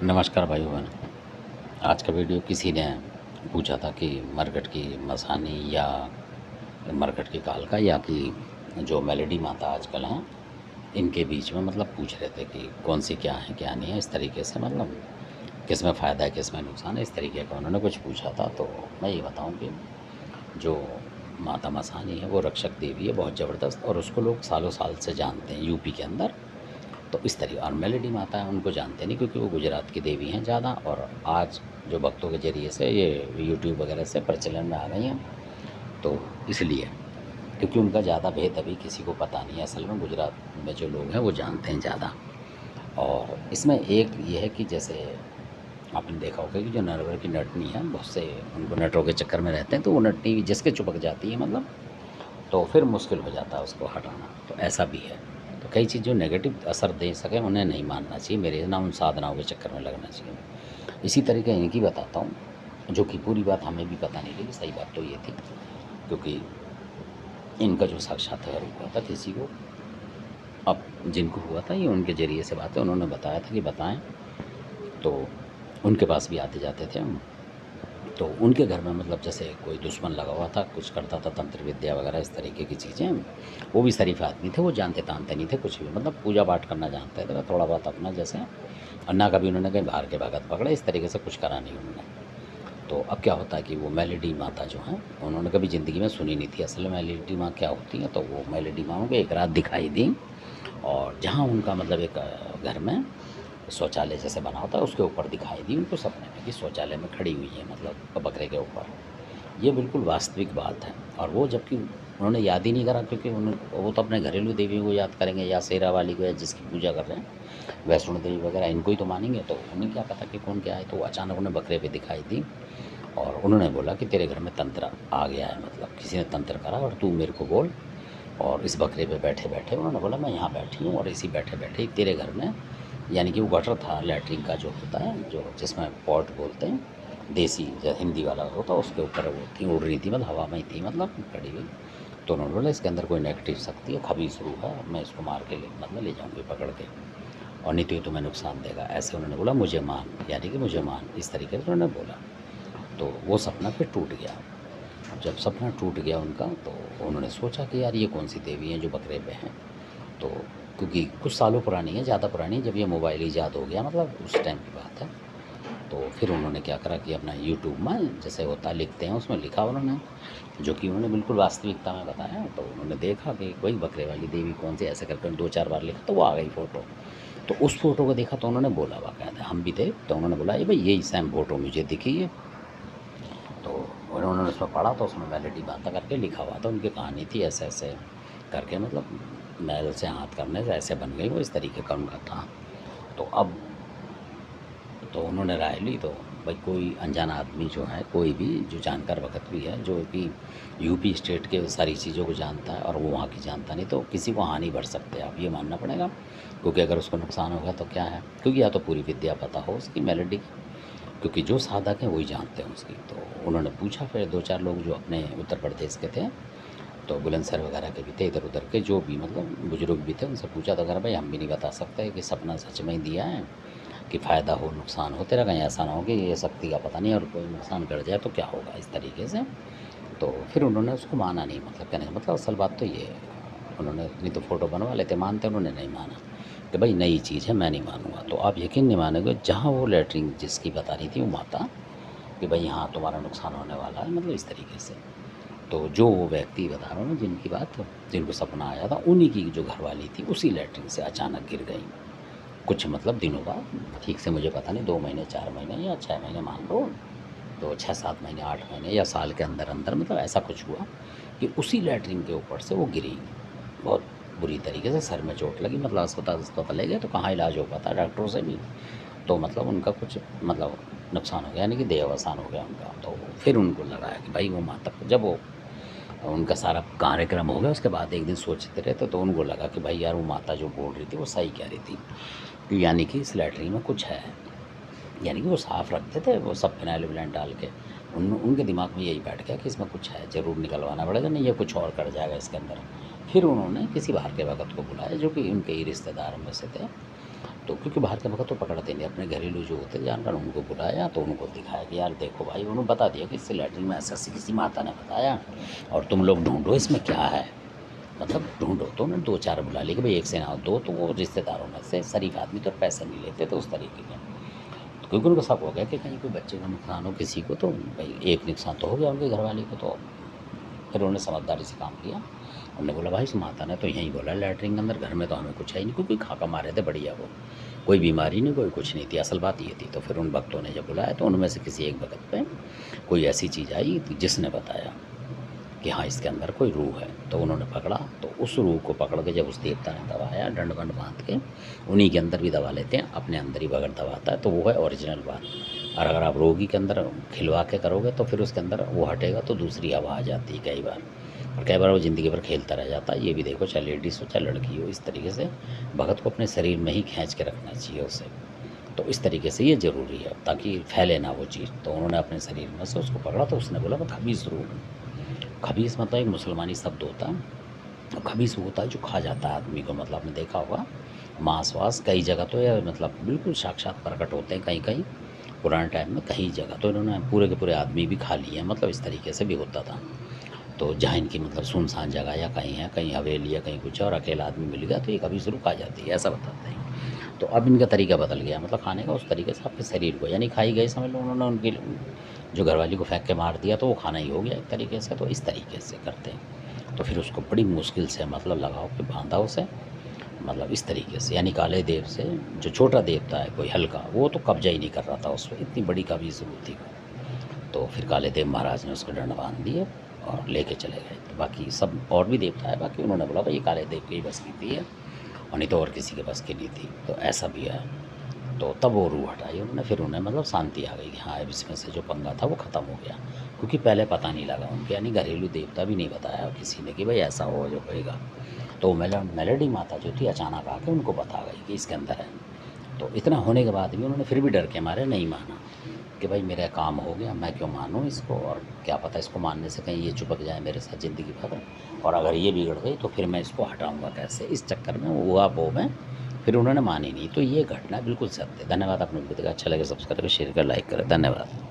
नमस्कार भाई बहन। आज का वीडियो किसी ने पूछा था कि मरघट की मसानी या मरघट की कालका या कि जो मेलेडी माता आजकल हैं इनके बीच में मतलब पूछ रहे थे कि कौन सी क्या है क्या नहीं है, इस तरीके से मतलब किस में फ़ायदा है किस में नुकसान है, इस तरीके का उन्होंने कुछ पूछा था। तो मैं ये बताऊं कि जो माता मसानी है वो रक्षक देवी है बहुत ज़बरदस्त, और उसको लोग सालों साल से जानते हैं यूपी के अंदर। तो इस तरीके और मेलेडी माता है उनको जानते नहीं क्योंकि वो गुजरात की देवी हैं ज़्यादा, और आज जो भक्तों के ज़रिए से ये यूट्यूब वगैरह से प्रचलन में आ गई हैं। तो इसलिए क्योंकि उनका ज़्यादा भेद अभी किसी को पता नहीं है, असल में गुजरात में जो लोग हैं वो जानते हैं ज़्यादा। और इसमें एक ये है कि जैसे आपने देखा होगा कि जो नरवर की नटनी है, बहुत से उनको नटों के चक्कर में रहते हैं, तो वो नटनी जिसके चिपक जाती है मतलब तो फिर मुश्किल हो जाता है उसको हटाना। तो ऐसा भी है। तो कई चीज़ जो नेगेटिव असर दे सके उन्हें नहीं मानना चाहिए, मेरे ना उन साधनाओं के चक्कर में लगना चाहिए। इसी तरीके इनकी बताता हूँ, जो कि पूरी बात हमें भी पता नहीं लगी, सही बात तो ये थी क्योंकि इनका जो साक्षात्कार हुआ था किसी को, अब जिनको हुआ था ये उनके ज़रिए से बात है, उन्होंने बताया था कि बताएं, तो उनके पास भी आते जाते थे हम। तो उनके घर में मतलब जैसे कोई दुश्मन लगा हुआ था, कुछ करता था तंत्र विद्या वगैरह इस तरीके की चीज़ें। वो भी शरीफ आदमी थे, वो जानते तानते नहीं थे कुछ भी, मतलब पूजा पाठ करना जानते थे थोड़ा बहुत अपना जैसे, और ना कभी उन्होंने कहीं बाहर के भगत पकड़े, इस तरीके से कुछ करा नहीं उन्होंने। तो अब क्या होता है कि वो मेलेडी माता जो हैं उन्होंने कभी ज़िंदगी में सुनी नहीं थी असल में मेलेडी माँ क्या होती है। तो वो मेलेडी माँ को एक रात दिखाई दी, और जहाँ उनका मतलब एक घर में शौचालय जैसे बना होता है उसके ऊपर दिखाई दी उनको सपने में कि शौचालय में खड़ी हुई है, मतलब बकरे के ऊपर। ये बिल्कुल वास्तविक बात है। और वो जबकि उन्होंने याद ही नहीं करा क्योंकि वो तो अपने घरेलू देवी को याद करेंगे या शेरा वाली को या जिसकी पूजा कर रहे हैं, वैष्णो देवी वगैरह इनको ही तो मानेंगे। तो उन्हें क्या पता कि कौन क्या है। तो वो अचानक उन्हें बकरे पे दिखाई दी और उन्होंने बोला कि तेरे घर में तंत्र आ गया है, मतलब किसी ने तंत्र करा और तू मेरे को बोल। और इस बकरे पे बैठे बैठे उन्होंने बोला मैं यहाँ बैठी हूँ, और इसी बैठे बैठे ही तेरे घर में, यानी कि वो गटर था लैट्रिन का जो होता है, जो जिसमें पॉट बोलते हैं, देसी जो हिंदी वाला होता है, उसके ऊपर वो थी, उड़ रही थी, मतलब हवा में ही थी, मतलब खड़ी हुई। तो उन्होंने बोला इसके अंदर कोई नेगेटिव शक्ति है, खबीस रूह है, मैं इसको मार के मतलब ले जाऊँगी पकड़ के, और नहीं तो ये तुम्हें नुकसान देगा। ऐसे उन्होंने बोला मुझे मान, यानी कि मुझे मान, इस तरीके से उन्होंने बोला। तो वो सपना फिर टूट गया। जब सपना टूट गया उनका, तो उन्होंने सोचा कि यार ये कौन सी देवी हैं जो बकरे पे हैं। तो क्योंकि कुछ सालों पुरानी है, ज़्यादा पुरानी है, जब ये मोबाइल ईजाद हो गया, मतलब उस टाइम की बात है। तो फिर उन्होंने क्या करा कि अपना यूट्यूब में जैसे होता लिखते हैं उसमें लिखा उन्होंने, जो कि उन्होंने बिल्कुल वास्तविकता में बताया। तो उन्होंने देखा कि वही बकरे वाली देवी कौन सी, ऐसे करके दो चार बार लिखा तो वो आ गई फ़ोटो। तो उस फ़ोटो को देखा तो उन्होंने बोला, बाकायदा हम भी थे, तो उन्होंने बोला ये भाई यही सेम फ़ोटो मुझे दिखी है। तो उन्होंने उसमें पढ़ा तो उसमें मेलेडी माता करके लिखा हुआ था, उनकी कहानी थी ऐसे ऐसे करके, मतलब मैल से हाथ करने से ऐसे बन गई वो, इस तरीके का उनका था। तो अब तो उन्होंने राय ली, तो भाई कोई अनजान आदमी जो है, कोई भी जो जानकार वक़्त भी है, जो कि यूपी स्टेट के सारी चीज़ों को जानता है और वो वहाँ की जानता नहीं, तो किसी को हानि बढ़ सकते हैं, आप ये मानना पड़ेगा। क्योंकि अगर उसको नुकसान होगा तो क्या है, क्योंकि या तो पूरी विद्या पता हो उसकी मेलेडी की, क्योंकि जो साधक हैं वही जानते हैं उसकी। तो उन्होंने पूछा फिर दो चार लोग जो अपने उत्तर प्रदेश के थे, तो बुलंदशहर वगैरह के भी थे, इधर उधर के जो भी मतलब बुजुर्ग भी थे, उनसे पूछा तो अगर भाई हम भी नहीं बता सकते कि सपना सच में ही दिया है कि फ़ायदा हो नुकसान हो तेरा, कहीं ऐसा ना हो कि ये शक्ति का पता नहीं और कोई नुकसान कर जाए तो क्या होगा, इस तरीके से। तो फिर उन्होंने उसको माना नहीं, मतलब कहने का मतलब असल बात तो ये है, उन्होंने नहीं तो फ़ोटो बनवा लेते, मानते, उन्होंने नहीं माना कि भाई नई चीज़ है मैं नहीं मानूंगा। तो आप यकीन नहीं मानोगे, जहाँ वो लेटरिन जिसकी बता रही थी वो माता कि भाई हाँ तुम्हारा नुकसान होने वाला है, मतलब इस तरीके से। तो जो वो व्यक्ति बता रहा हूँ ना जिनकी बात, जिनको सपना आया था, उन्हीं की जो घरवाली थी उसी लेटरिन से अचानक गिर गई कुछ मतलब दिनों बाद, ठीक से मुझे पता नहीं, 2 महीने 4 महीने या 6 महीने मान लो, तो 6-7 महीने 8 महीने या साल के अंदर अंदर, मतलब ऐसा कुछ हुआ कि उसी लेटरिन के ऊपर से वो गिरी। बहुत बुरी तरीके से सर में चोट लगी, मतलब अस्पताल अस्पताल ले गए तो कहाँ इलाज हो पाता डॉक्टरों से भी। तो मतलब उनका कुछ मतलब नुकसान हो गया, यानी कि देहावसान हो गया उनका। तो फिर उनको लगा है कि भाई वो माता, जब वो उनका सारा कार्यक्रम हो गया उसके बाद एक दिन सोचते रहे तो उनको लगा कि भाई यार वो माता जो बोल रही थी वो सही कह रही थी, कि यानी कि इस लैटरिन में कुछ है। यानी कि वो साफ़ रखते थे वो सब फिनाइल विलाइन डाल के, उनके दिमाग में यही बैठ गया कि इसमें कुछ है, ज़रूर निकलवाना पड़ेगा, नहीं ये कुछ और कर जाएगा इसके अंदर। फिर उन्होंने किसी बाहर के भगत को बुलाया जो कि उनके ही रिश्तेदार में से थे। तो क्योंकि बाहर के भगत तो पकड़ते नहीं, अपने घरेलू जो होते जानकर उनको बुलाया, तो उनको दिखाया कि यार देखो भाई, उन्होंने बता दिया कि इससे लैट्रिन में ऐसा किसी माता ने बताया और तुम लोग ढूंढो इसमें क्या है, मतलब ढूंढो। तो उन्होंने 2-4 बुला लिए कि भाई एक से ना हो दो, तो वो रिश्तेदारों में से शरीफ आदमी तो पैसे नहीं लेते, तो उस तरीके के, तो क्योंकि उनको शक हो गया कि कहीं कोई बच्चे का नुकसान हो किसी को, तो भाई एक नुकसान तो हो गया उनके घर वाले को। तो फिर उन्होंने समझदारी से काम किया। उन्होंने बोला भाई इस माता ने तो यहीं बोला लैट्रिन के अंदर, घर में तो हमें कुछ है ही नहीं, क्योंकि खाका मारे थे बढ़िया, वो कोई बीमारी नहीं, कोई कुछ नहीं थी, असल बात ये थी। तो फिर उन भक्तों ने जब बुलाया तो उनमें से किसी एक भगत पे कोई ऐसी चीज़ आई जिसने बताया कि हाँ इसके अंदर कोई रूह है। तो उन्होंने पकड़ा, तो उस रूह को पकड़ के जब उस देवता ने दबाया, दंड वंड बांध के, उन्हीं के अंदर भी दबा लेते हैं, अपने अंदर ही बगैर दबाता है, तो वो है ओरिजिनल बात। और अगर आप रोगी के अंदर खिलवा के करोगे तो फिर उसके अंदर वो हटेगा तो दूसरी हवा आ जाती है कई बार, और कई बार वो ज़िंदगी भर खेलता रह जाता है। ये भी देखो, चाहे लेडीज़ हो चाहे लड़की हो, इस तरीके से भगत को अपने शरीर में ही खींच के रखना चाहिए उसे। तो इस तरीके से ये ज़रूरी है ताकि फैले ना वो चीज़। तो उन्होंने अपने शरीर में से उसको पकड़ा, तो उसने बोला मैं खबीस रूह हूँ। खबीस मतलब एक मुसलमानी शब्द होता है। खबीस वो होता है जो खा जाता है आदमी को, मतलब आपने देखा होगा मांस वास कई जगह तो ये मतलब बिल्कुल साक्षात प्रकट होते हैं कहीं कहीं पुराने टाइम में, कई जगह तो इन्होंने पूरे के पूरे आदमी भी खा लिए हैं, मतलब इस तरीके से भी होता था। तो जहाँ इनकी मतलब सुनसान जगह या कहीं है, कहीं हवेली या कहीं कुछ और अकेला आदमी मिल गया तो ये कभी शुरू खा जाती है, ऐसा बताते हैं। तो अब इनका तरीका बदल गया, मतलब खाने का उस तरीके से आपके शरीर को, यानी खाई गई समझ लो, उन्होंने उनकी जो घरवाली को फेंक के मार दिया तो वो खाना ही हो गया एक तरीके से। तो इस तरीके से करते हैं। तो फिर उसको बड़ी मुश्किल से मतलब लगाओ कि बांधा उसे, मतलब इस तरीके से, यानी काले देव से जो छोटा देवता है कोई हल्का, वो तो कब्जा ही नहीं कर रहा था उस पर, इतनी बड़ी काबिज़ थी। तो फिर काले देव महाराज ने उसको दंड बांध दिए और लेके चले गए। तो बाकी सब और भी देवता है, बाकी उन्होंने बोला भाई ये काले देव की ही बस की थी है, और नहीं तो और किसी के बस की नहीं थी। तो ऐसा भी है। तो तब वो रूह हटाई उन्होंने, फिर उन्हें मतलब शांति आ गई कि हाँ अब इसमें से जो पंगा था वो ख़त्म हो गया, क्योंकि पहले पता नहीं लगा उनके, यानी घरेलू देवता भी नहीं बताया किसी ने कि भाई ऐसा हो जो होएगा। तो मेलेडी माता जो थी अचानक आके उनको बता गई कि इसके अंदर है। तो इतना होने के बाद भी उन्होंने फिर भी डर के मारे नहीं माना कि भाई मेरा काम हो गया, मैं क्यों मानूँ इसको, और क्या पता इसको मानने से कहीं ये चिपक जाए मेरे साथ ज़िंदगी भर, और अगर ये बिगड़ गई तो फिर मैं इसको हटाऊँगा कैसे, इस चक्कर में हुआ वो में फिर उन्होंने मानी नहीं। तो ये घटना बिल्कुल सत्य है। धन्यवाद। आपने वीडियो देखा, अच्छा लगे सब्सक्राइब करें, शेयर करें, लाइक करें। धन्यवाद।